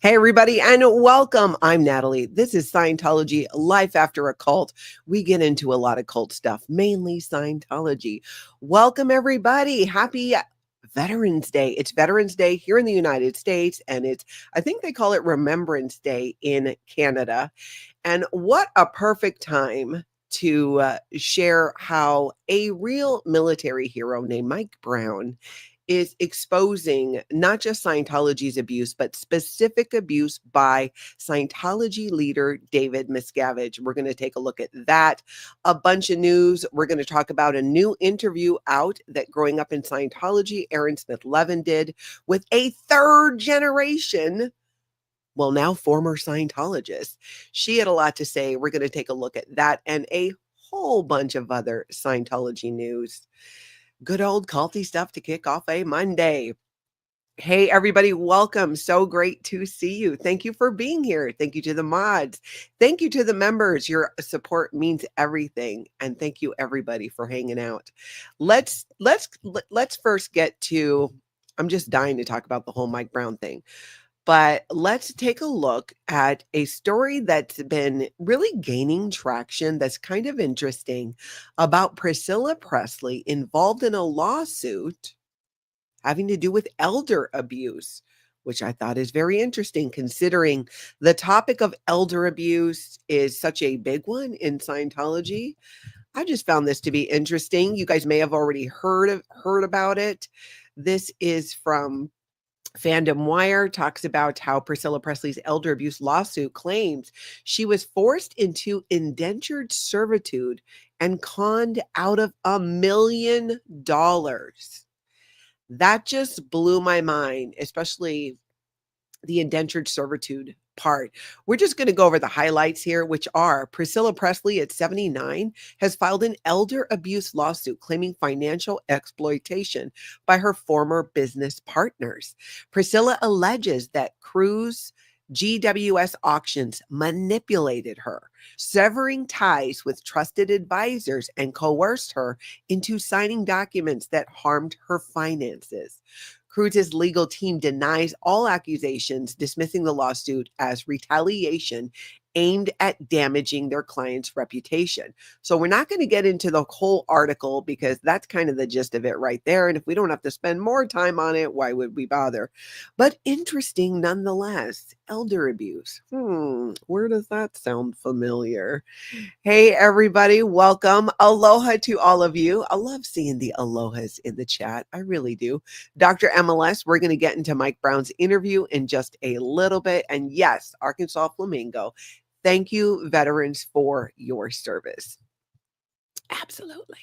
Hey, everybody, and welcome. I'm Natalie. This is Scientology Life After a Cult. We get into a lot of cult stuff, mainly Scientology. Welcome, everybody. Happy Veterans Day. It's Veterans Day here in the United States, and I think they call it Remembrance Day in Canada. And what a perfect time to share how a real military hero named Mike Brown is exposing not just Scientology's abuse, but specific abuse by Scientology leader David Miscavige. We're going to take a look at that. A bunch of news. We're going to talk about a new interview out that Growing Up in Scientology, Aaron Smith-Levin did with a third generation, well, now former Scientologist. She had a lot to say. We're going to take a look at that and a whole bunch of other Scientology news. Good old culty stuff to kick off a Monday. Hey, everybody, welcome. So great to see you. Thank you for being here. Thank you to the mods. Thank you to the members. Your support means everything. And thank you, everybody, for hanging out. Let's first get to, I'm just dying to talk about the whole Mike Brown thing. But let's take a look at a story that's been really gaining traction that's kind of interesting about Priscilla Presley involved in a lawsuit having to do with elder abuse, which I thought is very interesting considering the topic of elder abuse is such a big one in Scientology. I just found this to be interesting. You guys may have already heard about it. This is from Fandom Wire, talks about how Priscilla Presley's elder abuse lawsuit claims she was forced into indentured servitude and conned out of $1 million. That just blew my mind, especially the indentured servitude part. We're just going to go over the highlights here, which are Priscilla Presley at 79 has filed an elder abuse lawsuit claiming financial exploitation by her former business partners. Priscilla alleges that Cruise GWS Auctions manipulated her, severing ties with trusted advisors and coerced her into signing documents that harmed her finances. Cruise's legal team denies all accusations, dismissing the lawsuit as retaliation aimed at damaging their client's reputation. So we're not going to get into the whole article because that's kind of the gist of it right there. And if we don't have to spend more time on it, why would we bother? But interesting nonetheless. Elder abuse. Where does that sound familiar? Hey, everybody. Welcome. Aloha to all of you. I love seeing the alohas in the chat. I really do. Dr. MLS, we're going to get into Mike Brown's interview in just a little bit. And yes, Arkansas Flamingo. Thank you, veterans, for your service. Absolutely.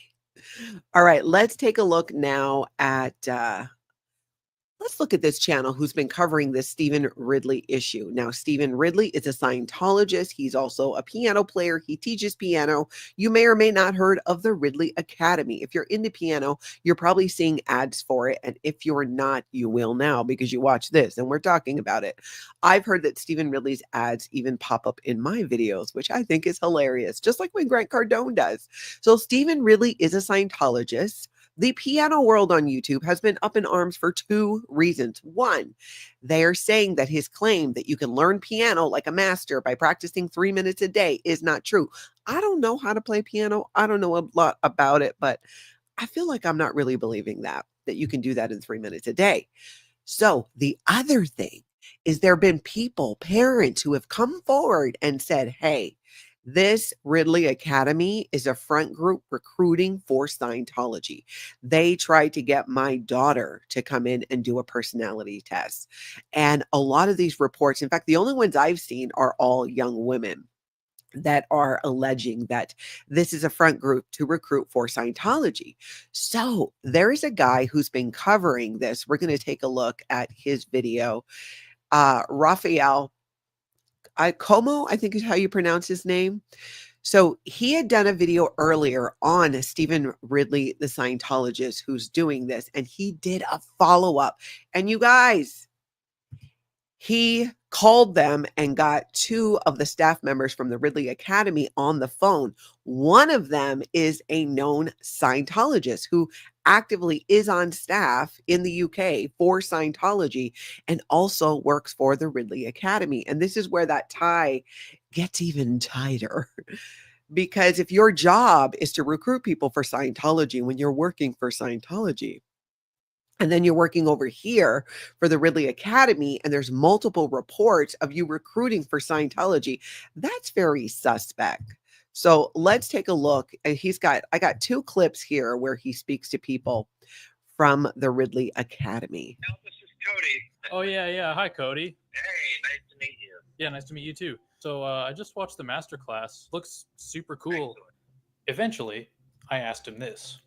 All right, let's take a look now at let's look at this channel who's been covering this Steven Ridley issue. Now, Steven Ridley is a Scientologist. He's also a piano player. He teaches piano. You may or may not heard of the Ridley Academy. If you're into piano, you're probably seeing ads for it. And if you're not, you will now because you watch this and we're talking about it. I've heard that Steven Ridley's ads even pop up in my videos, which I think is hilarious, just like when Grant Cardone does. So Steven Ridley is a Scientologist. The piano world on YouTube has been up in arms for two reasons. One, they are saying that his claim that you can learn piano like a master by practicing 3 minutes a day is not true. I don't know how to play piano. I don't know a lot about it, but I feel like I'm not really believing that you can do that in 3 minutes a day. So the other thing is there have been people, parents who have come forward and said, hey, this Ridley Academy is a front group recruiting for Scientology. They tried to get my daughter to come in and do a personality test. And a lot of these reports, in fact, the only ones I've seen are all young women that are alleging that this is a front group to recruit for Scientology. So there is a guy who's been covering this. We're going to take a look at his video. Raphael Como, I think is how you pronounce his name. So he had done a video earlier on Steven Ridley, the Scientologist, who's doing this, and he did a follow-up. And you guys, he called them and got two of the staff members from the Ridley Academy on the phone. One of them is a known Scientologist who actively is on staff in the UK for Scientology and also works for the Ridley Academy. And this is where that tie gets even tighter. Because if your job is to recruit people for Scientology when you're working for Scientology, and then you're working over here for the Ridley Academy, and there's multiple reports of you recruiting for Scientology, that's very suspect. So let's take a look. And I got two clips here where he speaks to people from the Ridley Academy. Now, this is Cody. Oh, yeah. Hi, Cody. Hey, nice to meet you. Yeah, nice to meet you too. So I just watched the masterclass. Looks super cool. Excellent. Eventually, I asked him this.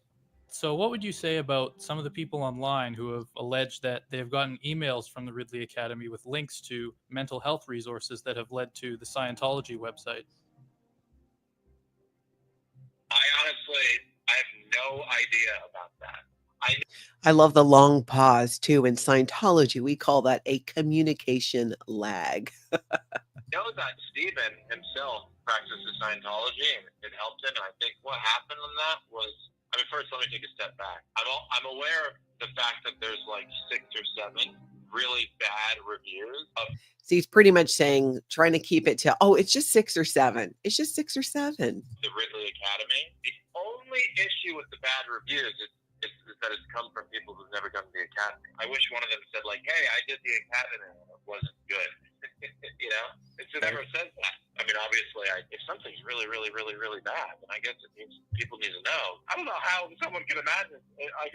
So what would you say about some of the people online who have alleged that they've gotten emails from the Ridley Academy with links to mental health resources that have led to the Scientology website? I have no idea about that. I love the long pause too. In Scientology, we call that a communication lag. know that Steven himself practices Scientology, and it helped him. And I think what happened on that was, first, let me take a step back. I'm aware of the fact that there's like 6 or 7 really bad reviews of. So he's pretty much saying, trying to keep it to, it's just 6 or 7. It's just 6 or 7. The Ridley Academy. The only issue with the bad reviews is that it's come from people who've never done the academy. I wish one of them said like, "Hey, I did the academy and it wasn't good." You know, it never says that. Obviously, if something's really, really, really, really bad, then I guess it means people need to know. I don't know how someone can imagine. I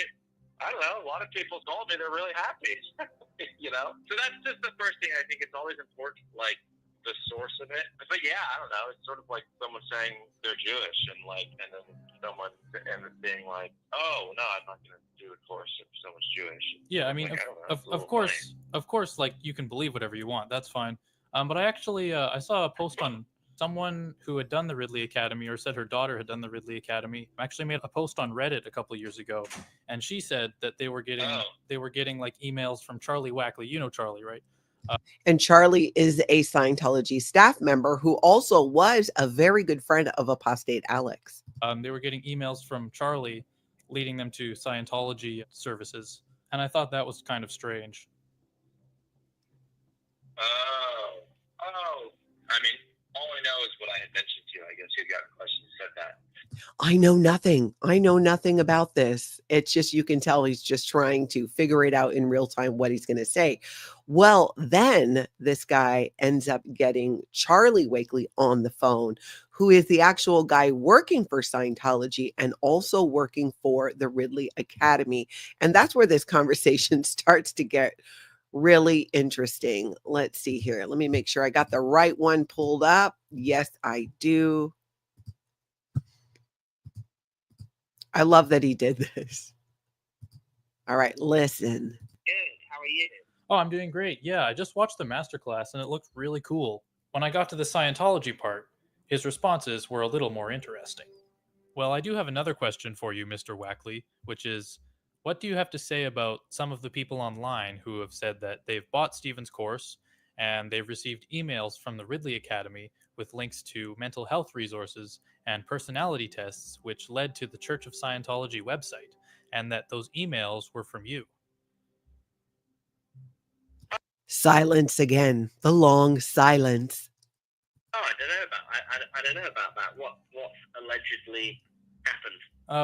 don't know. A lot of people told me they're really happy. You know, so that's just the first thing. I think it's always important, like the source of it. But yeah, I don't know. It's sort of like someone saying they're Jewish, and then someone ends up being like, "Oh no, I'm not going to do a course if someone's Jewish." Yeah, of course, like you can believe whatever you want. That's fine. But I actually I saw a post on someone who had done the Ridley Academy, or said her daughter had done the Ridley Academy. Actually made a post on Reddit a couple of years ago, and she said that they were getting like emails from Charlie Wackley. You know Charlie, right? And Charlie is a Scientology staff member who also was a very good friend of apostate Alex. They were getting emails from Charlie leading them to Scientology services. And I thought that was kind of strange. All I know is what I had mentioned to you. I guess you got a question said that. I know nothing about this. It's just, you can tell he's just trying to figure it out in real time what he's going to say. Well, then this guy ends up getting Charlie Wackley on the phone, who is the actual guy working for Scientology and also working for the Ridley Academy. And that's where this conversation starts to get really interesting. Let's see here. Let me make sure I got the right one pulled up. Yes, I do. I love that he did this. All right, listen. Good. How are you? Oh, I'm doing great. Yeah, I just watched the masterclass and it looked really cool. When I got to the Scientology part, his responses were a little more interesting. Well, I do have another question for you, Mr. Wackley, which is, what do you have to say about some of the people online who have said that they've bought Steven's course and they've received emails from the Ridley Academy with links to mental health resources and personality tests, which led to the Church of Scientology website, and that those emails were from you? Silence again. The long silence. Oh, I don't know about that. What allegedly happened?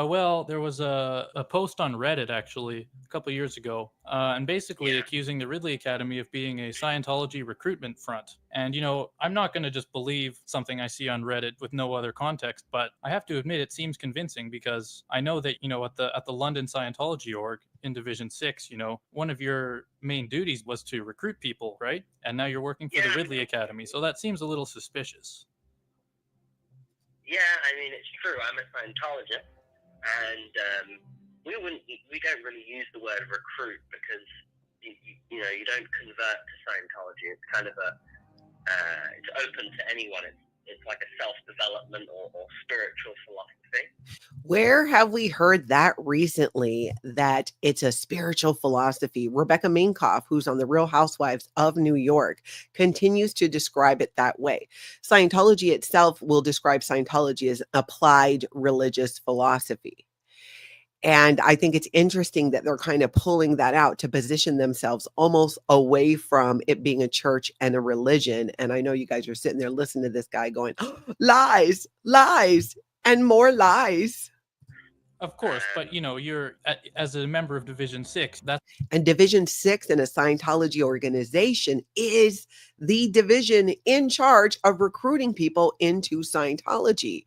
Well, there was a post on Reddit, actually, a couple of years ago, and basically accusing the Ridley Academy of being a Scientology recruitment front. And, I'm not going to just believe something I see on Reddit with no other context, but I have to admit it seems convincing, because I know that, at the London Scientology org in Division 6, one of your main duties was to recruit people, right? And now you're working for the Ridley Academy, so that seems a little suspicious. Yeah, it's true. I'm a Scientologist. And we don't really use the word recruit, because you don't convert to Scientology. It's kind of it's open to anyone. It's like a self-development or spiritual philosophy. Where have we heard that recently, that it's a spiritual philosophy? Rebecca Minkoff, who's on the Real Housewives of New York, continues to describe it that way. Scientology itself will describe Scientology as applied religious philosophy. And I think it's interesting that they're kind of pulling that out to position themselves almost away from it being a church and a religion. And I know you guys are sitting there listening to this guy going, "Oh, lies, lies, and more lies." Of course, but you're as a member of Division 6, that's And Division 6 in a Scientology organization is the division in charge of recruiting people into Scientology.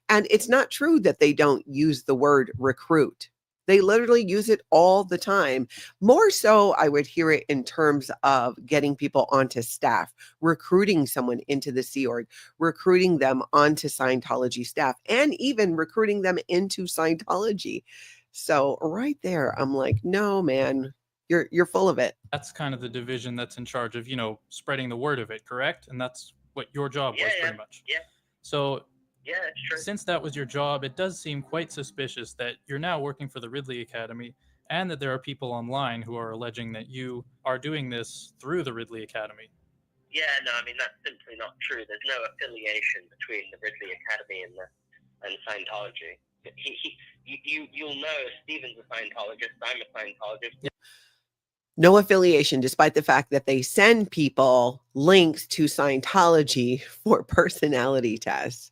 And it's not true that they don't use the word recruit. They literally use it all the time. More so, I would hear it in terms of getting people onto staff, recruiting someone into the Sea Org, recruiting them onto Scientology staff, and even recruiting them into Scientology. So right there, I'm like, no, man, you're full of it. that's kind of the division that's in charge of, spreading the word of it, correct? And that's what your job was pretty much. Yeah. So Yeah, it's true. since that was your job, it does seem quite suspicious that you're now working for the Ridley Academy and that there are people online who are alleging that you are doing this through the Ridley Academy. Yeah, no, I mean, that's simply not true. There's no affiliation between the Ridley Academy and Scientology. You'll know Steven's a Scientologist, I'm a Scientologist. No affiliation, despite the fact that they send people links to Scientology for personality tests.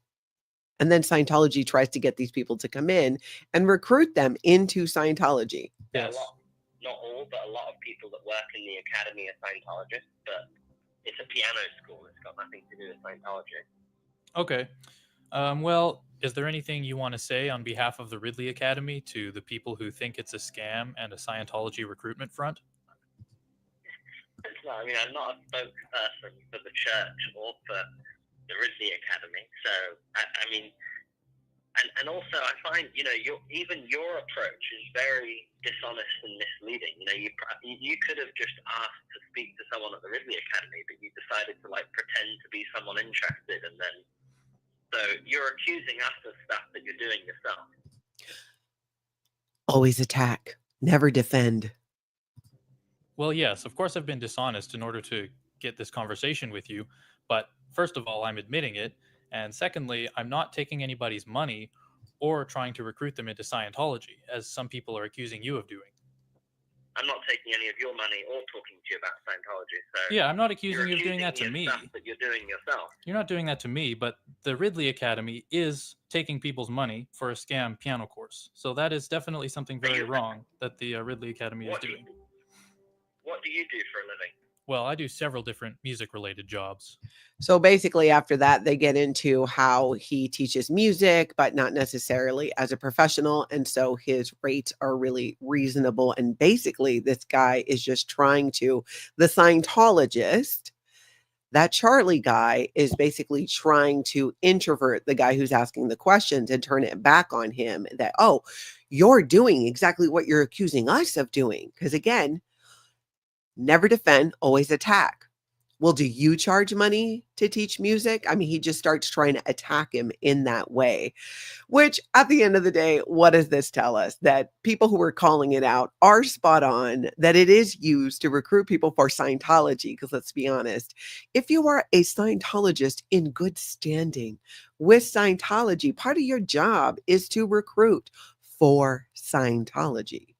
And then Scientology tries to get these people to come in and recruit them into Scientology. Yes. Not all, but a lot of people that work in the academy are Scientologists, but it's a piano school. It's got nothing to do with Scientology. Okay. Well, is there anything you want to say on behalf of the Ridley Academy to the people who think it's a scam and a Scientology recruitment front? No, I mean, I'm not a spokesperson for the church or for the Ridley Academy. So, I mean, and also I find, even your approach is very dishonest and misleading. You could have just asked to speak to someone at the Ridley Academy, but you decided to pretend to be someone interested, and then so you're accusing us of stuff that you're doing yourself. Always attack, never defend. Well, yes, of course I've been dishonest in order to get this conversation with you, but first of all, I'm admitting it, and secondly, I'm not taking anybody's money or trying to recruit them into Scientology, as some people are accusing you of doing. I'm not taking any of your money or talking to you about Scientology. So yeah, I'm not accusing you of doing that to me. Stuff that you're doing yourself. You're not doing that to me, but the Ridley Academy is taking people's money for a scam piano course. So that is definitely something very wrong that the Ridley Academy is doing. What do you do for a living? Well, I do several different music-related jobs. So basically after that, they get into how he teaches music, but not necessarily as a professional. And so his rates are really reasonable. And basically this guy is just trying to, the Scientologist, that Charlie guy is basically trying to introvert the guy who's asking the questions and turn it back on him that, oh, you're doing exactly what you're accusing us of doing. Because again, never defend, always attack. Well, do you charge money to teach music? I mean, he just starts trying to attack him in that way, which at the end of the day, what does this tell us? That people who are calling it out are spot on, that it is used to recruit people for Scientology. Because let's be honest, if you are a Scientologist in good standing with Scientology, part of your job is to recruit for Scientology.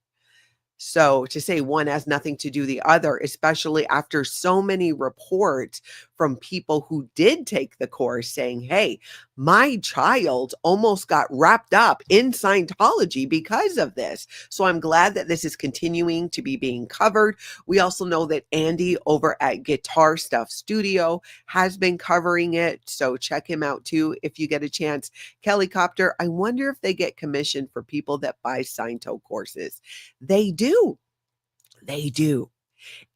So to say one has nothing to do the other, especially after so many reports from people who did take the course saying, hey, my child almost got wrapped up in Scientology because of this. So I'm glad that this is continuing to be being covered. We also know that Andy over at Guitar Stuff Studio has been covering it. So check him out too if you get a chance. Kellycopter, I wonder if they get commission for people that buy Sciento courses. They do. They do.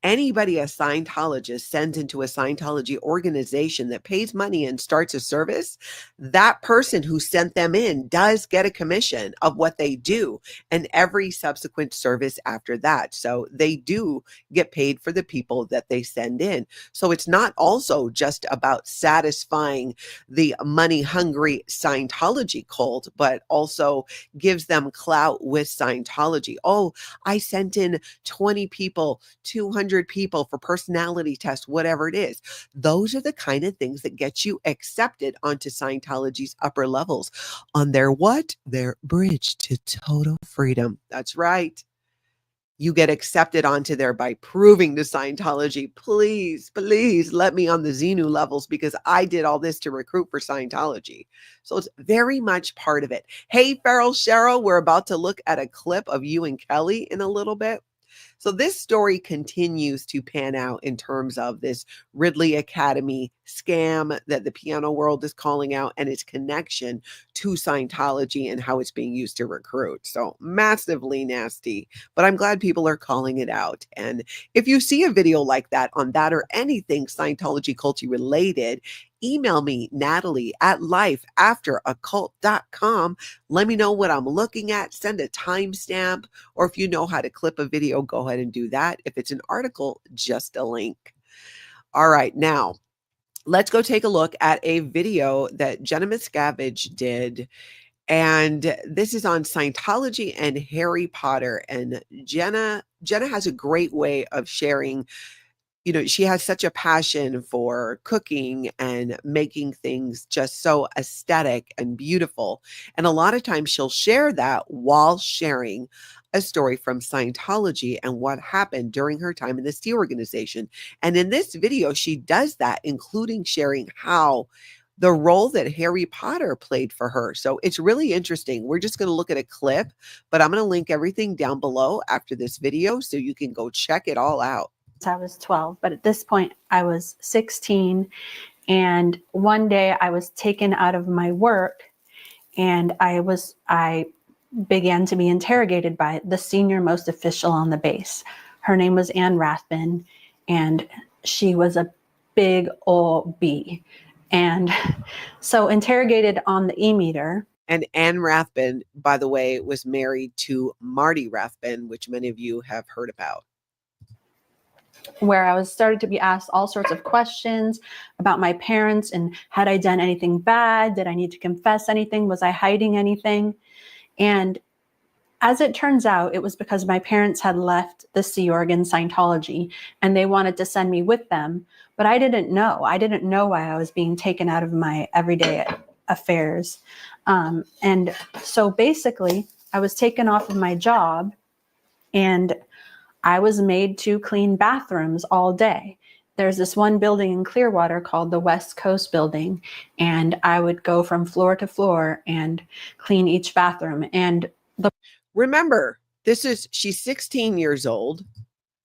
Anybody a Scientologist sends into a Scientology organization that pays money and starts a service, that person who sent them in does get a commission of what they do and every subsequent service after that. So they do get paid for the people that they send in. So it's not also just about satisfying the money-hungry Scientology cult, but also gives them clout with Scientology. Oh, I sent in 20 people, $200 100 people for personality tests, whatever it is. Those are the kind of things that get you accepted onto Scientology's upper levels on their what? Their bridge to total freedom. That's right. You get accepted onto there by proving to Scientology, please, please let me on the Xenu levels because I did all this to recruit for Scientology. So it's very much part of it. Hey, Ferell, Cheryl, we're about to look at a clip of you and Kelly in a little bit. So this story continues to pan out in terms of this Ridley Academy scam that the piano world is calling out and its connection to Scientology and how it's being used to recruit. So massively nasty, but I'm glad people are calling it out. And if you see a video like that on that or anything Scientology culty related, email me, Natalie at lifeafteroccult.com. Let me know what I'm looking at. Send a timestamp, or if you know how to clip a video, go ahead and do that. If it's an article, just a link. All right, now let's go take a look at a video that Jenna Miscavige did. And this is on Scientology and Harry Potter. And Jenna has a great way of sharing. You know, she has such a passion for cooking and making things just so aesthetic and beautiful. And a lot of times she'll share that while sharing a story from Scientology and what happened during her time in the STEA organization. And in this video, she does that, including sharing how the role that Harry Potter played for her. So it's really interesting. We're just going to look at a clip, but I'm going to link everything down below after this video so you can go check it all out. I was 12, but at this point I was 16, and one day I was taken out of my work and I began to be interrogated by the senior most official on the base. Her name was Ann Rathbun, and she was a big old bee. And so interrogated on the e-meter. And Ann Rathbun, by the way, was married to Marty Rathbun, which many of you have heard about. Where I was started to be asked all sorts of questions about my parents and had I done anything bad? Did I need to confess anything? Was I hiding anything? And as it turns out, it was because my parents had left the Sea Org Scientology and they wanted to send me with them. But I didn't know. I didn't know why I was being taken out of my everyday affairs. And so basically, I was taken off of my job and I was made to clean bathrooms all day. There's this one building in Clearwater called the West Coast Building, and I would go from floor to floor and clean each bathroom. And remember, she's 16 years old.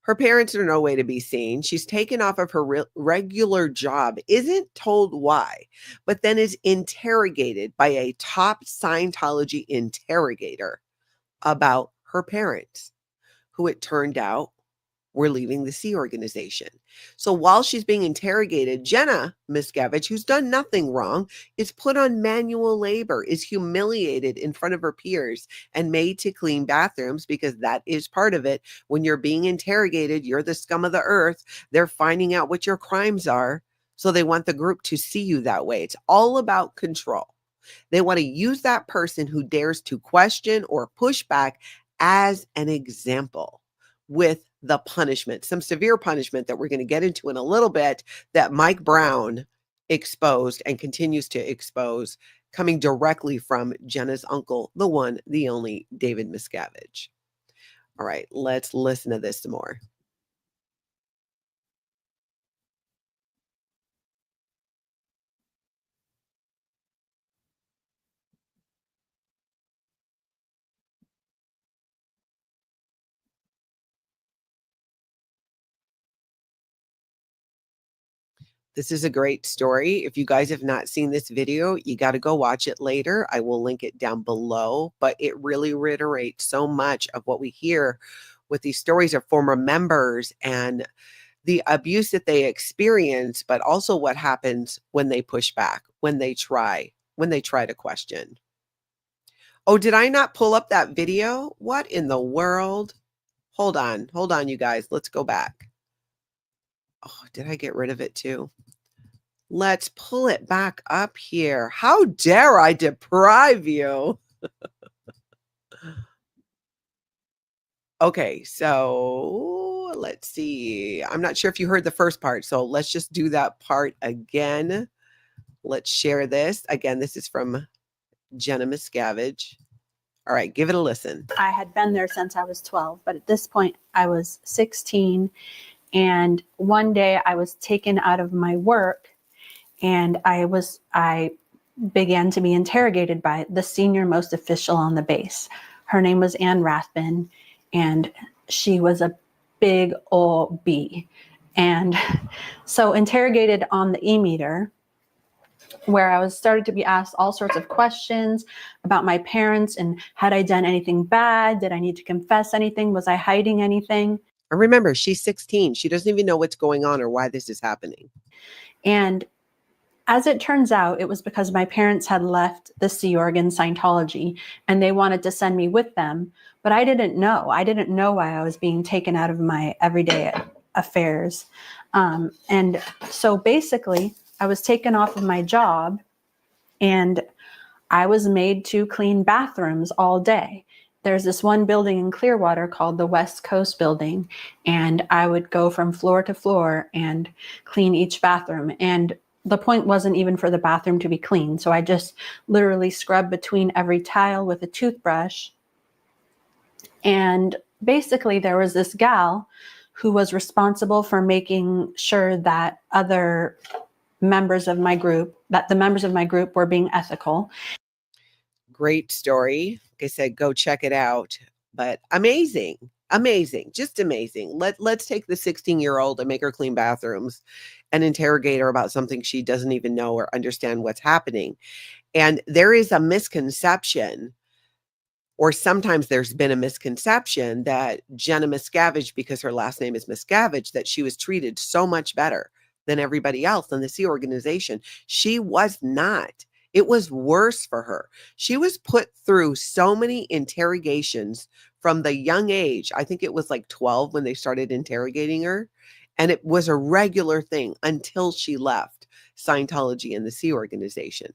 Her parents are no way to be seen. She's taken off of her regular job, isn't told why, but then is interrogated by a top Scientology interrogator about her parents, who it turned out were leaving the Sea organization. So while she's being interrogated, Jenna Miscavige, who's done nothing wrong, is put on manual labor, is humiliated in front of her peers and made to clean bathrooms because that is part of it. When you're being interrogated, you're the scum of the earth. They're finding out what your crimes are. So they want the group to see you that way. It's all about control. They want to use that person who dares to question or push back as an example with the punishment, some severe punishment that we're going to get into in a little bit that Mike Brown exposed and continues to expose, coming directly from Jenna's uncle, the one, the only David Miscavige. All right, let's listen to this some more. This is a great story. If you guys have not seen this video, you got to go watch it later. I will link it down below, but it really reiterates so much of what we hear with these stories of former members and the abuse that they experience, but also what happens when they push back, when they try to question. Oh, did I not pull up that video? What in the world? Hold on, you guys. Let's go back. Oh, did I get rid of it too? Let's pull it back up here. How dare I deprive you? Okay, so Let's see. I'm not sure if you heard the first part, so let's just do that part again. Let's share this. Again, this is from Jenna Miscavige. All right, give it a listen. I had been there since I was 12, but at this point I was 16. And one day I was taken out of my work and I began to be interrogated by the senior most official on the base. Her name was Ann Rathbun, and she was a big old bee. And so interrogated on the e-meter, where I was started to be asked all sorts of questions about my parents and had I done anything bad? Did I need to confess anything? Was I hiding anything? And remember, she's 16. She doesn't even know what's going on or why this is happening. And as it turns out, it was because my parents had left the Sea Org in Scientology and they wanted to send me with them. But I didn't know. I didn't know why I was being taken out of my everyday affairs. And so basically, I was taken off of my job and I was made to clean bathrooms all day. There's this one building in Clearwater called the West Coast Building, and I would go from floor to floor and clean each bathroom. And the point wasn't even for the bathroom to be clean. So I just literally scrubbed between every tile with a toothbrush. And basically there was this gal who was responsible for making sure that the members of my group were being ethical. Great story. Like I said, go check it out. But amazing, just amazing. Let's take the 16-year-old and make her clean bathrooms and interrogate her about something she doesn't even know or understand what's happening. And there is a misconception, or sometimes there's been a misconception, that Jenna Miscavige, because her last name is Miscavige, that she was treated so much better than everybody else in the Sea organization. She was not. It was worse for her. She was put through so many interrogations from the young age. I think it was like 12 when they started interrogating her. And it was a regular thing until she left Scientology and the Sea organization.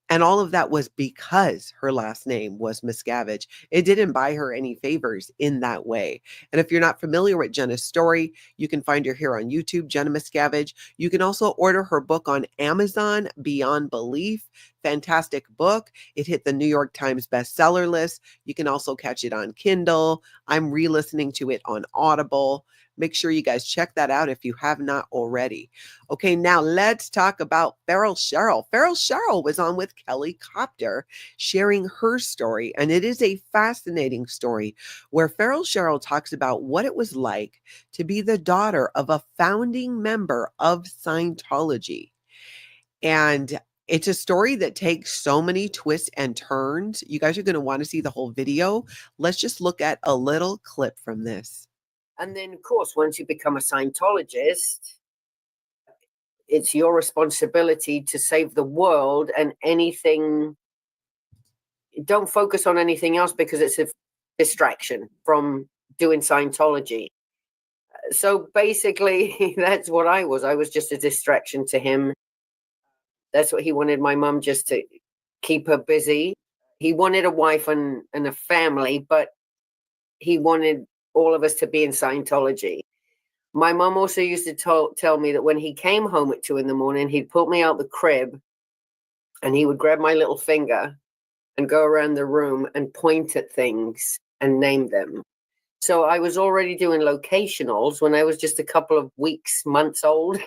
And all of that was because her last name was Miscavige. It didn't buy her any favors in that way. And if you're not familiar with Jenna's story, you can find her here on YouTube, Jenna Miscavige. You can also order her book on Amazon, Beyond Belief. Fantastic book. It hit the New York Times bestseller list. You can also catch it on Kindle. I'm re-listening to it on Audible. Make sure you guys check that out if you have not already. Okay, now let's talk about Feral Cheryl. Feral Cheryl was on with Kelly Copter sharing her story, and it is a fascinating story where Feral Cheryl talks about what it was like to be the daughter of a founding member of Scientology. And it's a story that takes so many twists and turns. You guys are going to want to see the whole video. Let's just look at a little clip from this. And then, of course, once you become a Scientologist, it's your responsibility to save the world, and don't focus on anything else because it's a distraction from doing Scientology. So basically, that's what I was. I was just a distraction to him. That's what he wanted my mum, just to keep her busy. He wanted a wife and a family, but he wanted all of us to be in Scientology. My mom also used to tell me that when he came home at 2 a.m, he'd put me out the crib and he would grab my little finger and go around the room and point at things and name them. So I was already doing locationals when I was just a couple of weeks, months old.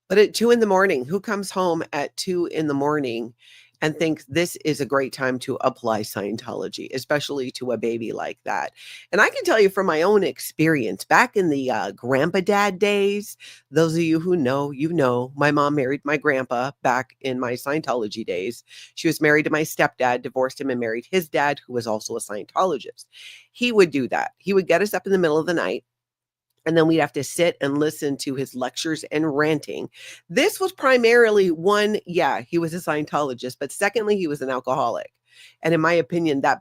But at 2 a.m, who comes home at 2 a.m. and thinks this is a great time to apply Scientology, especially to a baby like that? And I can tell you from my own experience, back in the grandpa dad days, those of you who know, you know, my mom married my grandpa back in my Scientology days. She was married to my stepdad, divorced him, and married his dad, who was also a Scientologist. He would do that. He would get us up in the middle of the night, and then we'd have to sit and listen to his lectures and ranting. This was primarily one, yeah, he was a Scientologist, but secondly, he was an alcoholic. And in my opinion, that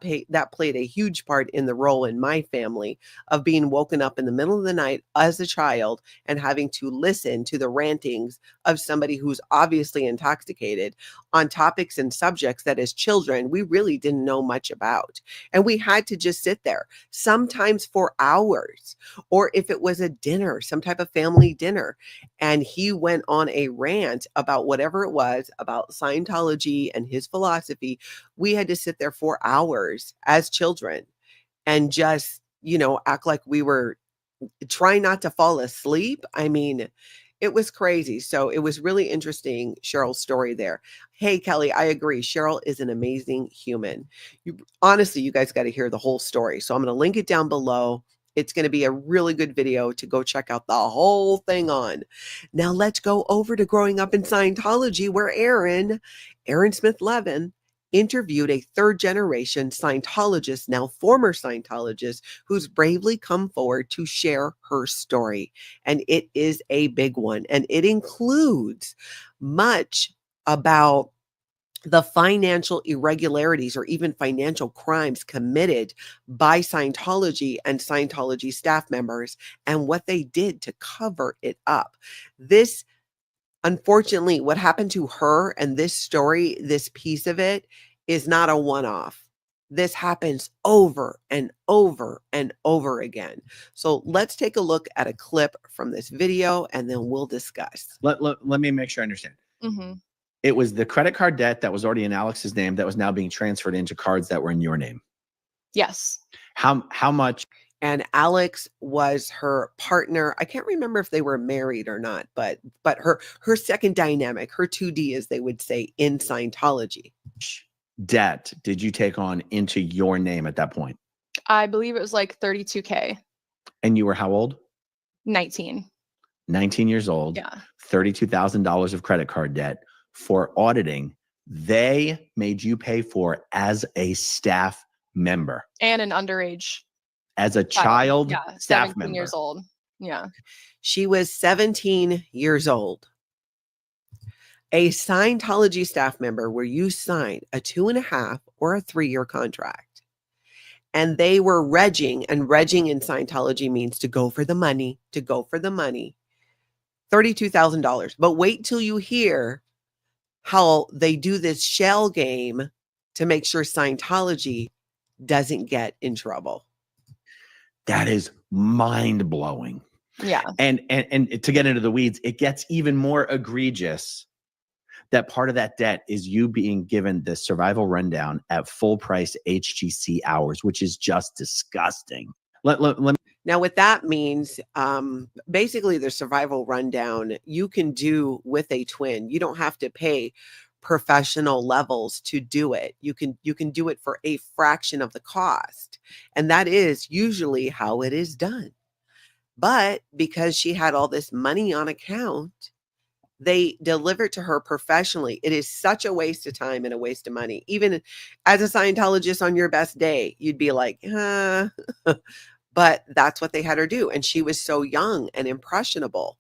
played a huge part in the role in my family of being woken up in the middle of the night as a child and having to listen to the rantings of somebody who's obviously intoxicated on topics and subjects that as children, we really didn't know much about. And we had to just sit there, sometimes for hours, or if it was a dinner, some type of family dinner. And he went on a rant about whatever it was about Scientology and his philosophy. We had to sit there for hours as children and just, act like we were trying not to fall asleep. I mean, it was crazy. So it was really interesting, Cheryl's story there. Hey, Kelly, I agree. Cheryl is an amazing human. Honestly, you guys got to hear the whole story. So I'm going to link it down below. It's going to be a really good video to go check out the whole thing on. Now let's go over to Growing Up in Scientology, where Aaron Smith-Levin interviewed a third-generation Scientologist, now former Scientologist, who's bravely come forward to share her story. And it is a big one. And it includes much about the financial irregularities or even financial crimes committed by Scientology and Scientology staff members and what they did to cover it up. This, unfortunately, what happened to her and this story, this piece of it, is not a one-off. This happens over and over and over again. So let's take a look at a clip from this video and then we'll discuss. Let me make sure I understand. It was the credit card debt that was already in Alex's name that was now being transferred into cards that were in your name. Yes. How much? And Alex was her partner. I can't remember if they were married or not, but her second dynamic, her 2D, as they would say in Scientology. Debt did you take on into your name at that point? I believe it was like $32K. And you were how old? 19. 19 years old. Yeah. $32,000 of credit card debt for auditing. They made you pay for as a staff member. And an underage. As a child yeah, staff 17 member. years old. Yeah. She was 17 years old. A Scientology staff member where you sign a 2.5 or a 3-year contract. And they were regging, and regging in Scientology means to go for the money, $32,000. But wait till you hear how they do this shell game to make sure Scientology doesn't get in trouble. That is mind blowing. Yeah. And to get into the weeds, it gets even more egregious that part of that debt is you being given the survival rundown at full price HGC hours, which is just disgusting. Let me. Now, what that means, basically the survival rundown you can do with a twin. You don't have to pay professional levels to do it. You can do it for a fraction of the cost. And that is usually how it is done. But because she had all this money on account, they deliver to her professionally. It is such a waste of time and a waste of money. Even as a Scientologist on your best day, you'd be like, but that's what they had her do. And she was so young and impressionable.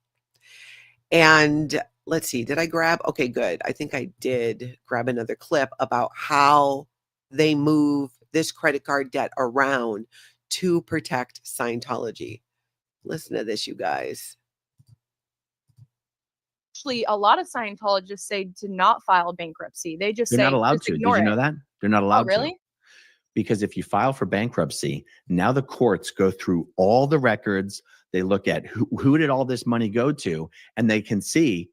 And let's see, did I grab? Okay, good. I think I did grab another clip about how they move this credit card debt around to protect Scientology. Listen to this, you guys. Actually, a lot of Scientologists say to not file bankruptcy. They just They're say not allowed just to. Did ignore you it. know that? They're not allowed Oh, really? to. Because if you file for bankruptcy, now the courts go through all the records. They look at who did all this money go to, and they can see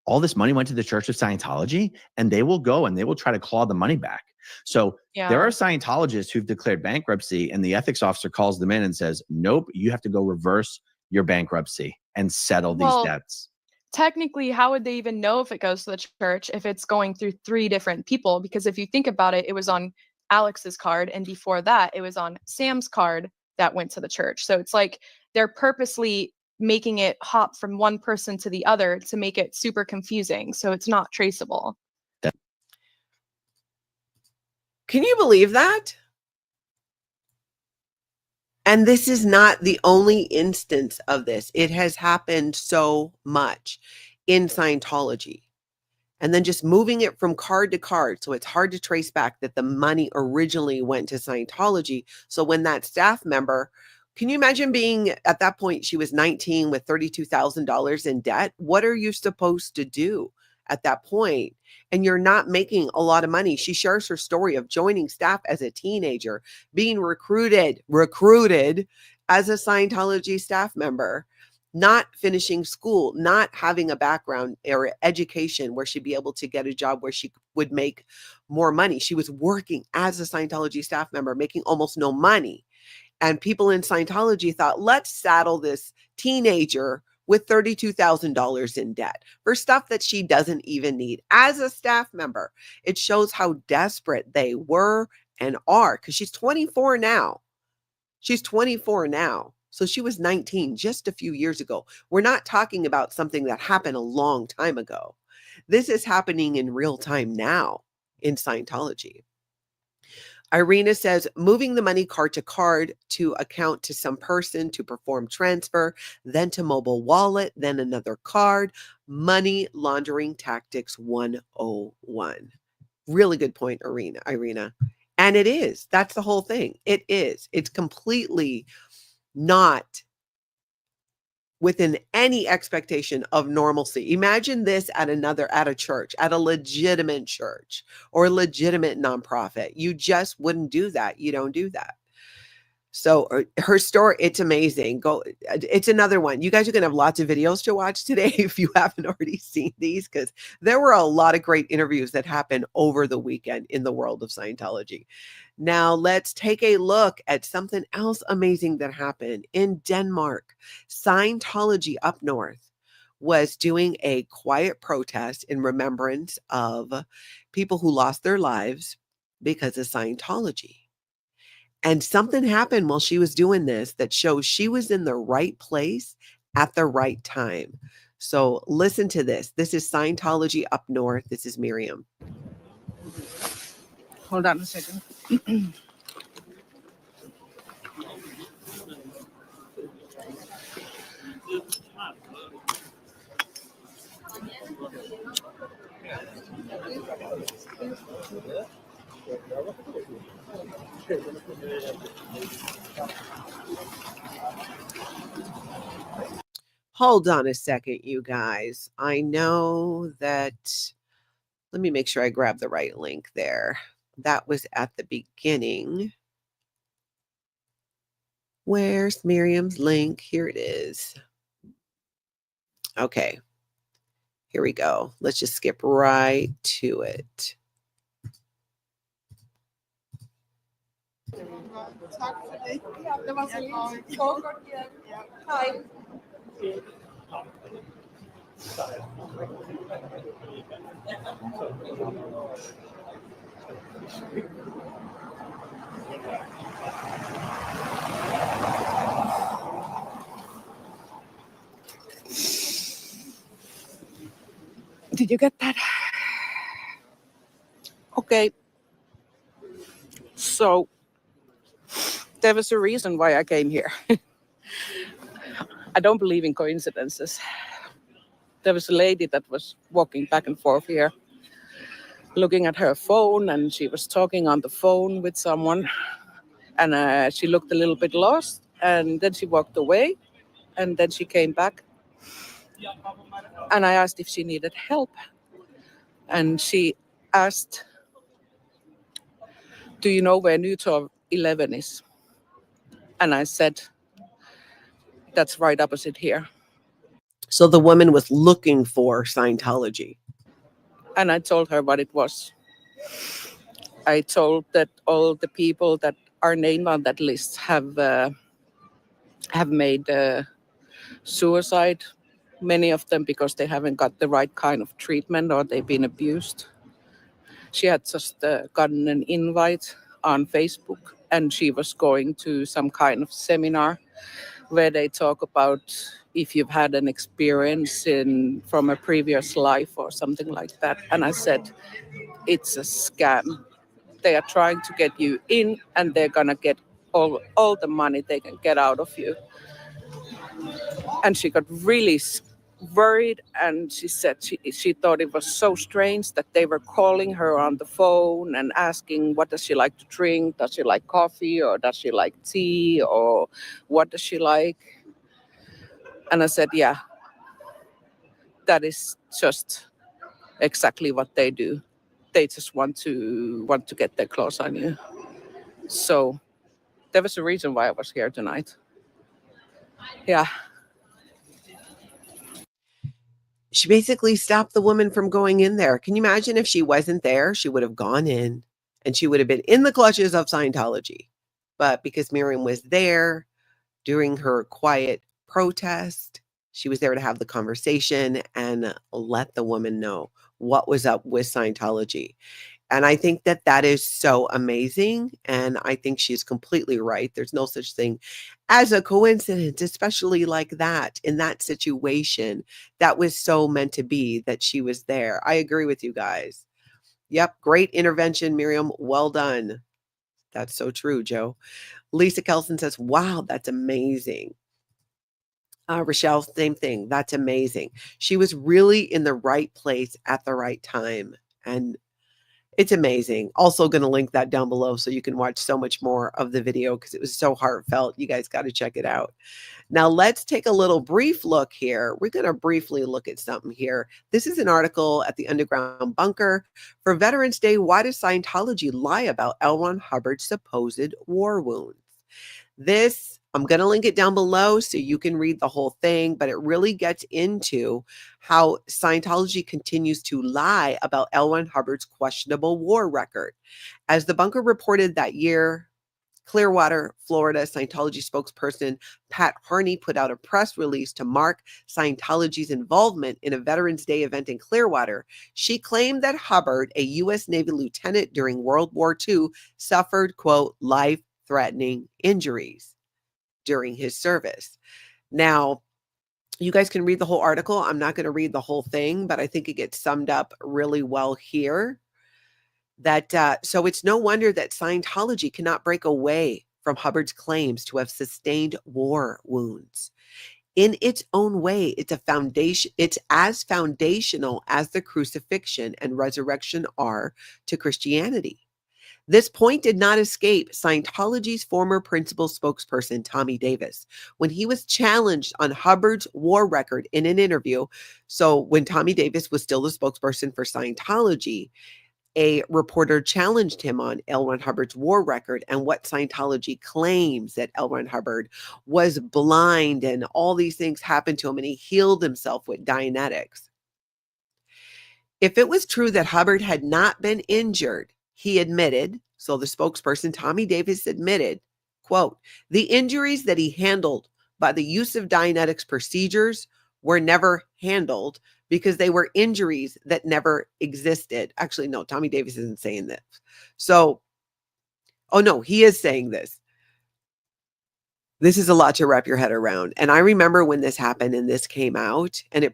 all this money went to the Church of Scientology, and they will go and they will try to claw the money back. So there are Scientologists who've declared bankruptcy, and the ethics officer calls them in and says, nope, you have to go reverse your bankruptcy and settle these debts. Technically, how would they even know if it goes to the church if it's going through 3 different people? Because if you think about it, it was on Alex's card, and before that, it was on Sam's card that went to the church. So it's like they're purposely making it hop from one person to the other to make it super confusing. So it's not traceable. Can you believe that? And this is not the only instance of this. It has happened so much in Scientology. And then just moving it from card to card. So it's hard to trace back that the money originally went to Scientology. So when that staff member, can you imagine being at that point, she was 19 with $32,000 in debt? What are you supposed to do at that point, and you're not making a lot of money. She shares her story of joining staff as a teenager, being recruited as a Scientology staff member, not finishing school, not having a background or education where she'd be able to get a job where she would make more money. She was working as a Scientology staff member, making almost no money. And people in Scientology thought, let's saddle this teenager with $32,000 in debt for stuff that she doesn't even need as a staff member. It shows how desperate they were and are, because she's 24 now. She's 24 now. So she was 19 just a few years ago. We're not talking about something that happened a long time ago. This is happening in real time now in Scientology. Irina says, moving the money card to card to account to some person to perform transfer, then to mobile wallet, then another card. Money laundering tactics 101. Really good point, Irina. And it is. That's the whole thing. It is. It's completely not within any expectation of normalcy. Imagine this at a church, at a legitimate church or a legitimate nonprofit. You just wouldn't do that. You don't do that. So her story, it's amazing. It's another one. You guys are going to have lots of videos to watch today if you haven't already seen these, because there were a lot of great interviews that happened over the weekend in the world of Scientology. Now let's take a look at something else amazing that happened in Denmark. Scientology up north was doing a quiet protest in remembrance of people who lost their lives because of Scientology. And something happened while she was doing this that shows she was in the right place at the right time. So listen to this. This is Scientology up north. This is Miriam. Hold on a second. Hold on a second, you guys. I know that, let me make sure I grab the right link there. That was at the beginning. Where's Miriam's link? Here it is. Okay. Here we go. Let's just skip right to it. Did you get that? Okay. So there was a reason why I came here. I don't believe in coincidences. There was a lady that was walking back and forth here, looking at her phone, and she was talking on the phone with someone, and she looked a little bit lost, and then she walked away, and then she came back, and I asked if she needed help, and she asked, do you know where Newtor 11 is? And I said, that's right opposite here. So the woman was looking for Scientology. And I told her what it was. I told that all the people that are named on that list have made suicide, many of them because they haven't got the right kind of treatment or they've been abused. She had just gotten an invite on Facebook, and she was going to some kind of seminar where they talk about if you've had an experience from a previous life or something like that. And I said, it's a scam. They are trying to get you in, and they're going to get all the money they can get out of you. And she got really worried, and she said she thought it was so strange that they were calling her on the phone and asking, what does she like to drink? Does she like coffee, or does she like tea, or what does she like? And I said, yeah, that is just exactly what they do. They just want to get their claws on you. So there was a reason why I was here tonight. Yeah. She basically stopped the woman from going in there. Can you imagine if she wasn't there? She would have gone in and she would have been in the clutches of Scientology. But because Miriam was there during her quiet protest, she was there to have the conversation and let the woman know what was up with Scientology. And I think that that is so amazing. And I think she's completely right. There's no such thing as a coincidence, especially like that in that situation. That was so meant to be that she was there. I agree with you guys. Yep. Great intervention, Miriam. Well done. That's so true, Joe. Lisa Kelson says, wow, that's amazing. Rochelle, same thing. That's amazing. She was really in the right place at the right time. And it's amazing. Also going to link that down below so you can watch so much more of the video because it was so heartfelt. You guys got to check it out. Now let's take a little brief look here. We're going to briefly look at something here. This is an article at the Underground Bunker. For Veterans Day, why does Scientology lie about L. Ron Hubbard's supposed war wounds? This, I'm going to link it down below so you can read the whole thing, but it really gets into how Scientology continues to lie about L. Ron Hubbard's questionable war record. As the Bunker reported that year, Clearwater, Florida, Scientology spokesperson Pat Harney put out a press release to mark Scientology's involvement in a Veterans Day event in Clearwater. She claimed that Hubbard, a U.S. Navy lieutenant during World War II, suffered, quote, life-threatening injuries during his service. Now, you guys can read the whole article. I'm not going to read the whole thing, but I think it gets summed up really well here. So it's no wonder that Scientology cannot break away from Hubbard's claims to have sustained war wounds. In its own way, it's a foundation. It's as foundational as the crucifixion and resurrection are to Christianity. This point did not escape Scientology's former principal spokesperson, Tommy Davis, when he was challenged on Hubbard's war record in an interview. So when Tommy Davis was still the spokesperson for Scientology, a reporter challenged him on L. Ron Hubbard's war record and what Scientology claims that L. Ron Hubbard was blind and all these things happened to him and he healed himself with Dianetics. If it was true that Hubbard had not been injured, he admitted, so the spokesperson Tommy Davis admitted, quote, the injuries that he handled by the use of Dianetics procedures were never handled because they were injuries that never existed. Actually, no, Tommy Davis isn't saying this. So, oh no, he is saying this. This is a lot to wrap your head around. And I remember when this happened and this came out, and he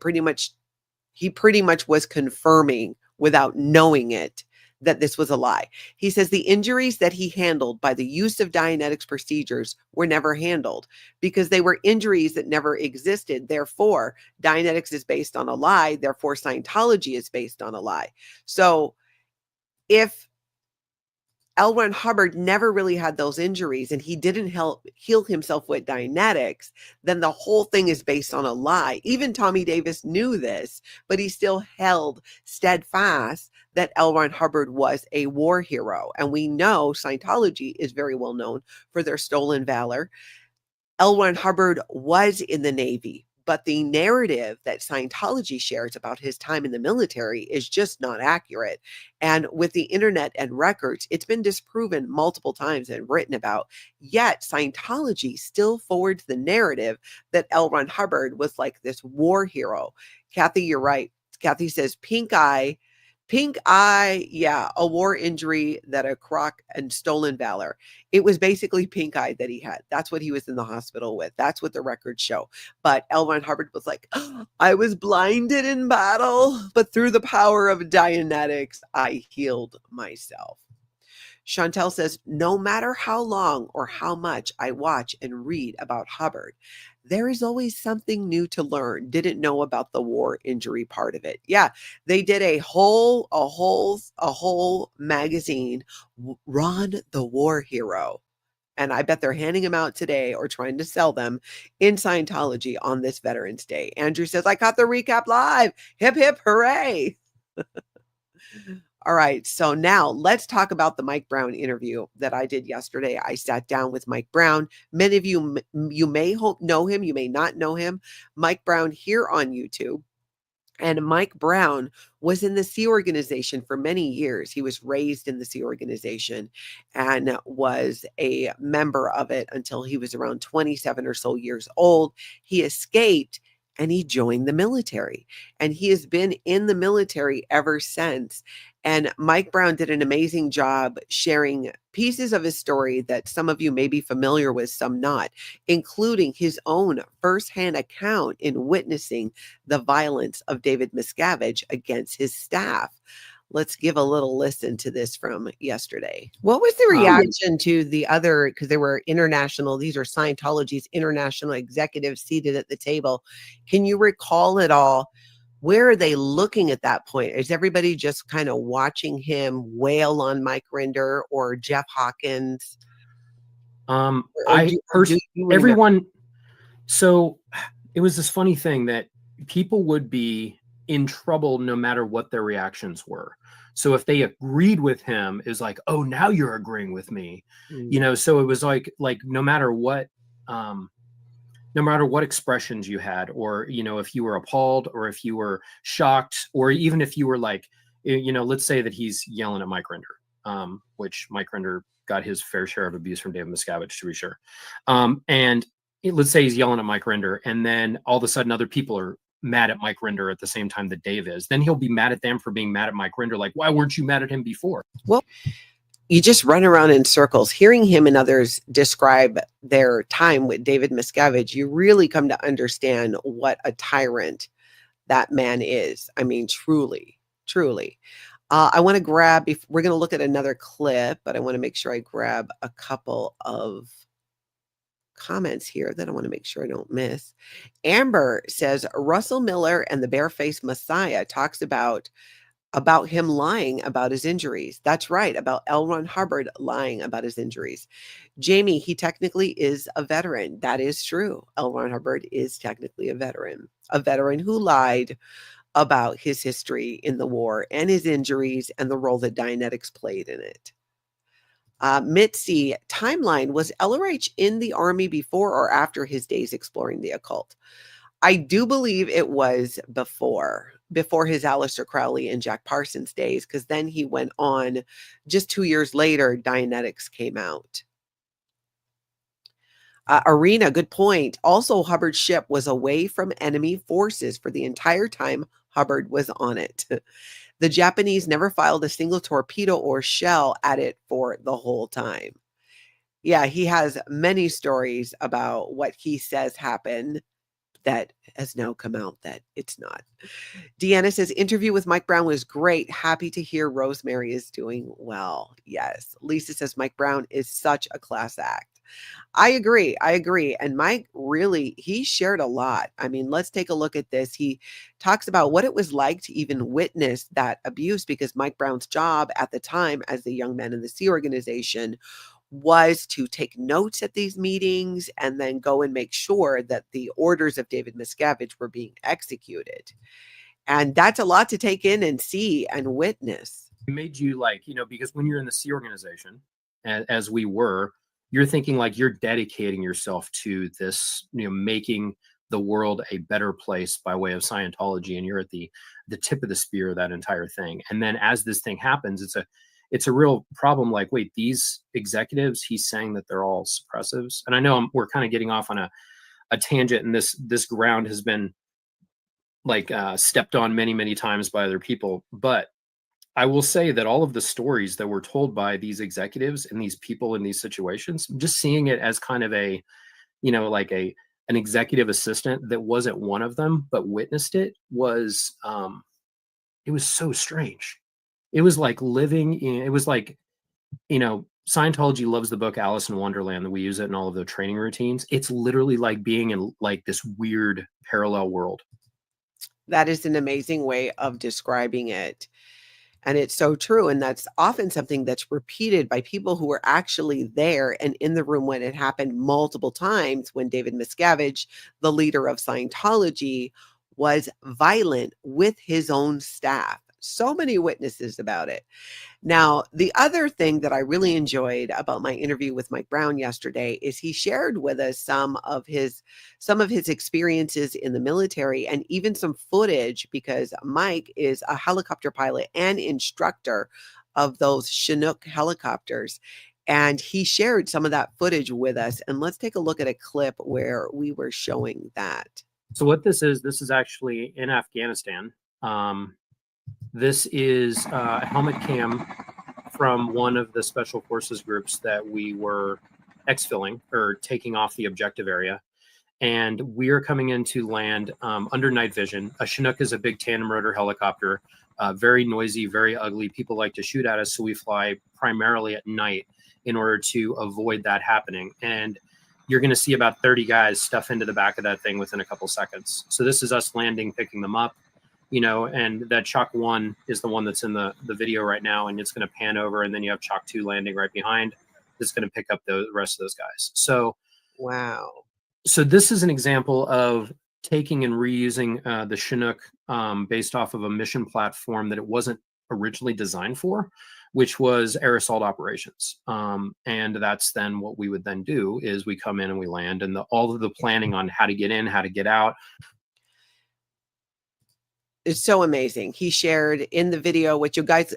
pretty much was confirming without knowing it that this was a lie. He says the injuries that he handled by the use of Dianetics procedures were never handled because they were injuries that never existed. Therefore, Dianetics is based on a lie. Therefore, Scientology is based on a lie. So if L. Ron Hubbard never really had those injuries and he didn't heal himself with Dianetics, then the whole thing is based on a lie. Even Tommy Davis knew this, but he still held steadfast that L. Ron Hubbard was a war hero. And we know Scientology is very well known for their stolen valor. L. Ron Hubbard was in the Navy, but the narrative that Scientology shares about his time in the military is just not accurate. And with the internet and records, it's been disproven multiple times and written about. Yet Scientology still forwards the narrative that L. Ron Hubbard was like this war hero. Kathy, you're right. Kathy says pink eye, yeah, a war injury that a crock and stolen valor. It was basically pink eye that he had. That's what he was in the hospital with. That's what the records show. But L. Ron Hubbard was like, oh, I was blinded in battle, but through the power of Dianetics, I healed myself. Chantel says, no matter how long or how much I watch and read about Hubbard, there is always something new to learn. Didn't know about the war injury part of it. Yeah, they did a whole magazine, Ron the War Hero. And I bet they're handing them out today or trying to sell them in Scientology on this Veterans Day. Andrew says, I caught the recap live. Hip, hip, hooray. All right. So now let's talk about the Mike Brown interview that I did yesterday. I sat down with Mike Brown. Many of you, you may know him. You may not know him. Mike Brown here on YouTube. And Mike Brown was in the Sea Organization for many years. He was raised in the Sea Organization and was a member of it until he was around 27 or so years old. He escaped and he joined the military. And he has been in the military ever since. And Mike Brown did an amazing job sharing pieces of his story that some of you may be familiar with, some not, including his own firsthand account in witnessing the violence of David Miscavige against his staff. Let's give a little listen to this from yesterday. What was the reaction to the other, because they were international, these are Scientology's international executives seated at the table. Can you recall it all? Where are they looking at that point? Is everybody just kind of watching him wail on Mike Rinder or Jeff Hawkins? Everyone. So it was this funny thing that people would be in trouble no matter what their reactions were. So if they agreed with him, is like, oh, now you're agreeing with me, you know. So it was like no matter what expressions you had, or you know, if you were appalled or if you were shocked, or even if you were like, you know, let's say that he's yelling at Mike Rinder, which Mike Rinder got his fair share of abuse from David Miscavige, to be sure. And let's say he's yelling at Mike Rinder, and then all of a sudden other people are mad at Mike Rinder at the same time that Dave is. Then he'll be mad at them for being mad at Mike Rinder. Like, why weren't you mad at him before? Well, you just run around in circles. Hearing him and others describe their time with David Miscavige, you really come to understand what a tyrant that man is. I mean, truly, truly. I want to grab, we're going to look at another clip, but I want to make sure I grab a couple of comments here that I want to make sure I don't miss. Amber says, Russell Miller and the Barefaced Messiah talks about him lying about his injuries. That's right, about L. Ron Hubbard lying about his injuries. Jamie, he technically is a veteran. That is true. L. Ron Hubbard is technically a veteran who lied about his history in the war and his injuries and the role that Dianetics played in it. Mitzi, timeline, was LRH in the Army before or after his days exploring the occult? I do believe it was before his Aleister Crowley and Jack Parsons days, because then he went on, just 2 years later, Dianetics came out. Arena, good point. Also, Hubbard's ship was away from enemy forces for the entire time Hubbard was on it. The Japanese never filed a single torpedo or shell at it for the whole time. Yeah, he has many stories about what he says happened that has now come out that it's not. Deanna says, interview with Mike Brown was great. Happy to hear Rosemary is doing well. Yes. Lisa says, Mike Brown is such a class act. I agree. And Mike really, he shared a lot. I mean, let's take a look at this. He talks about what it was like to even witness that abuse, because Mike Brown's job at the time as the young man in the Sea Organization was to take notes at these meetings and then go and make sure that the orders of David Miscavige were being executed. And that's a lot to take in and see and witness. It made you like, you know, because when you're in the Sea Organization, as we were, you're thinking like you're dedicating yourself to this, you know, making the world a better place by way of Scientology, and you're at the tip of the spear of that entire thing. And then as this thing happens, it's a real problem. Like, wait, these executives, he's saying that they're all suppressives. And I know we're kind of getting off on a tangent, and this ground has been like stepped on many, many times by other people. But I will say that all of the stories that were told by these executives and these people in these situations, just seeing it as kind of a, you know, like an executive assistant that wasn't one of them, but witnessed it, was, it was so strange. It was like it was like, you know, Scientology loves the book Alice in Wonderland, that we use it in all of the training routines. It's literally like being in like this weird parallel world. That is an amazing way of describing it. And it's so true. And that's often something that's repeated by people who were actually there and in the room when it happened multiple times, when David Miscavige, the leader of Scientology, was violent with his own staff. So many witnesses about it. Now, the other thing that I really enjoyed about my interview with Mike Brown yesterday is he shared with us some of his experiences in the military and even some footage, because Mike is a helicopter pilot and instructor of those Chinook helicopters. And he shared some of that footage with us. And let's take a look at a clip where we were showing that. So what this is actually in Afghanistan. This is a helmet cam from one of the special forces groups that we were exfilling or taking off the objective area. And we are coming into land under night vision. A Chinook is a big tandem rotor helicopter, very noisy, very ugly. People like to shoot at us, so we fly primarily at night in order to avoid that happening. And you're going to see about 30 guys stuff into the back of that thing within a couple seconds. So this is us landing, picking them up, you know, and that Chalk 1 is the one that's in the video right now, and it's going to pan over, and then you have Chalk 2 landing right behind. It's going to pick up the rest of those guys. So, wow. So this is an example of taking and reusing the Chinook based off of a mission platform that it wasn't originally designed for, which was air assault operations. And that's then what we would then do is we come in and we land, and all of the planning on how to get in, how to get out. It's so amazing. He shared in the video, which you guys,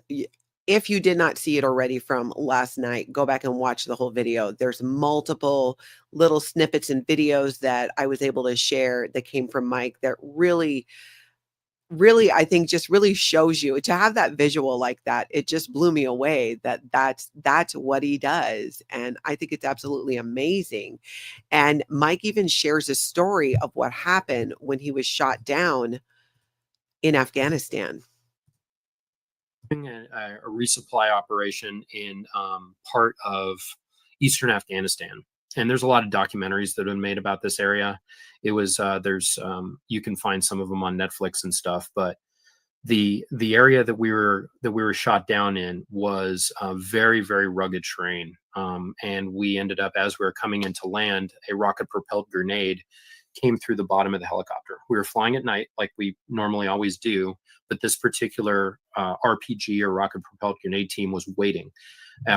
if you did not see it already from last night, go back and watch the whole video. There's multiple little snippets and videos that I was able to share that came from Mike that really, I think just really shows you, to have that visual like that. It just blew me away that's what he does. And I think it's absolutely amazing. And Mike even shares a story of what happened when he was shot down in Afghanistan. A resupply operation in part of eastern Afghanistan. And there's a lot of documentaries that have been made about this area. It was you can find some of them on Netflix and stuff, but the area that we were shot down in was a very, very rugged terrain. And we ended up, as we were coming into land, a rocket propelled grenade came through the bottom of the helicopter. We were flying at night like we normally always do, but this particular RPG or rocket propelled grenade team was waiting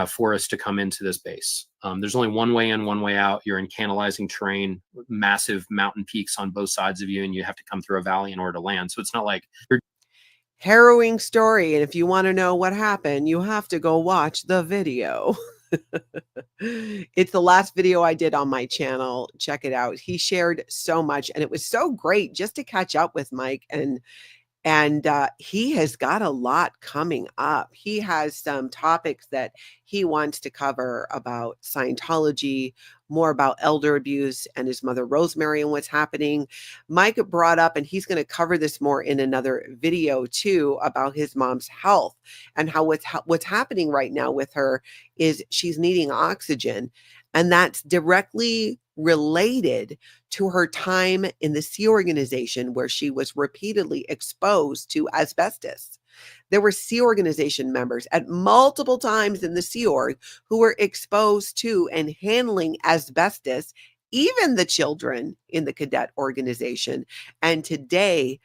for us to come into this base. There's only one way in, one way out. You're in canalizing terrain, massive mountain peaks on both sides of you, and you have to come through a valley in order to land. So it's not like you're harrowing story. And if you want to know what happened, you have to go watch the video. It's the last video I did on my channel. Check it out. He shared so much, and it was so great just to catch up with Mike. And he has got a lot coming up. He has some topics that he wants to cover about Scientology, more about elder abuse and his mother Rosemary and what's happening. Mike brought up, and he's going to cover this more in another video too, about his mom's health and how what's happening right now with her is she's needing oxygen. And that's directly related to her time in the Sea Organization, where she was repeatedly exposed to asbestos. There were Sea Organization members at multiple times in the Sea Org who were exposed to and handling asbestos, even the children in the cadet organization. And today,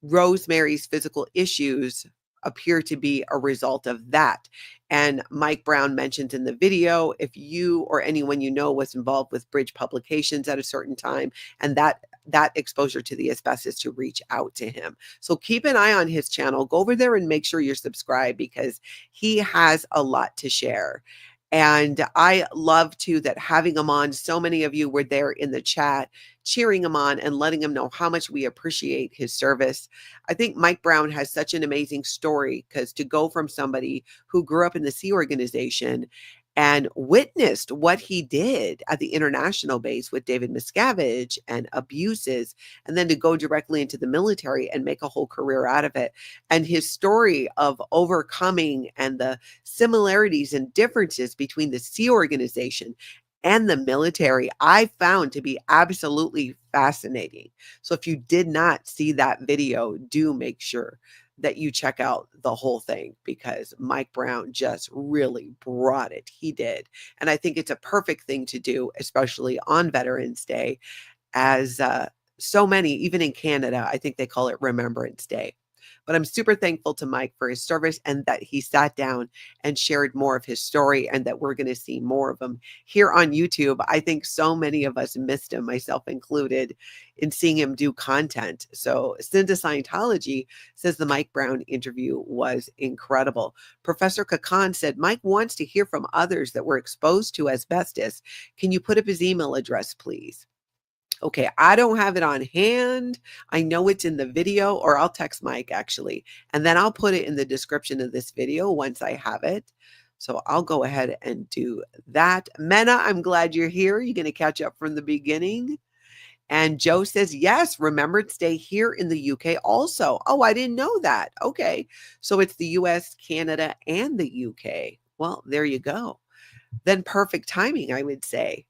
Rosemary's physical issues appear to be a result of that. And Mike Brown mentions in the video, if you or anyone you know was involved with Bridge Publications at a certain time, and that exposure to the asbestos, to reach out to him. So keep an eye on his channel. Go over there and make sure you're subscribed, because he has a lot to share. And I love too that having him on, so many of you were there in the chat cheering him on and letting him know how much we appreciate his service. I think Mike Brown has such an amazing story, because to go from somebody who grew up in the Sea Organization and witnessed what he did at the international base with David Miscavige and abuses, and then to go directly into the military and make a whole career out of it. And his story of overcoming and the similarities and differences between the Sea Organization and the military, I found to be absolutely fascinating. So if you did not see that video, do make sure that you check out the whole thing, because Mike Brown just really brought it. He did. And I think it's a perfect thing to do, especially on Veterans Day, as so many, even in Canada, I think they call it Remembrance Day. But I'm super thankful to Mike for his service and that he sat down and shared more of his story, and that we're going to see more of him here on YouTube. I think so many of us missed him, myself included, in seeing him do content. So Sin to Scientology says the Mike Brown interview was incredible. Professor Kakan said, Mike wants to hear from others that were exposed to asbestos. Can you put up his email address, please? Okay, I don't have it on hand. I know it's in the video, or I'll text Mike actually, and then I'll put it in the description of this video once I have it. So I'll go ahead and do that. Mena, I'm glad you're here. You're going to catch up from the beginning. And Joe says, yes, remember to stay here in the UK also. Oh, I didn't know that. Okay. So it's the US, Canada, and the UK. Well, there you go. Then perfect timing, I would say.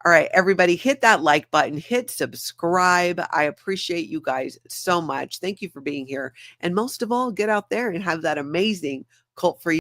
All right, everybody, hit that like button, hit subscribe. I appreciate you guys so much. Thank you for being here. And most of all, get out there and have that amazing cult for you.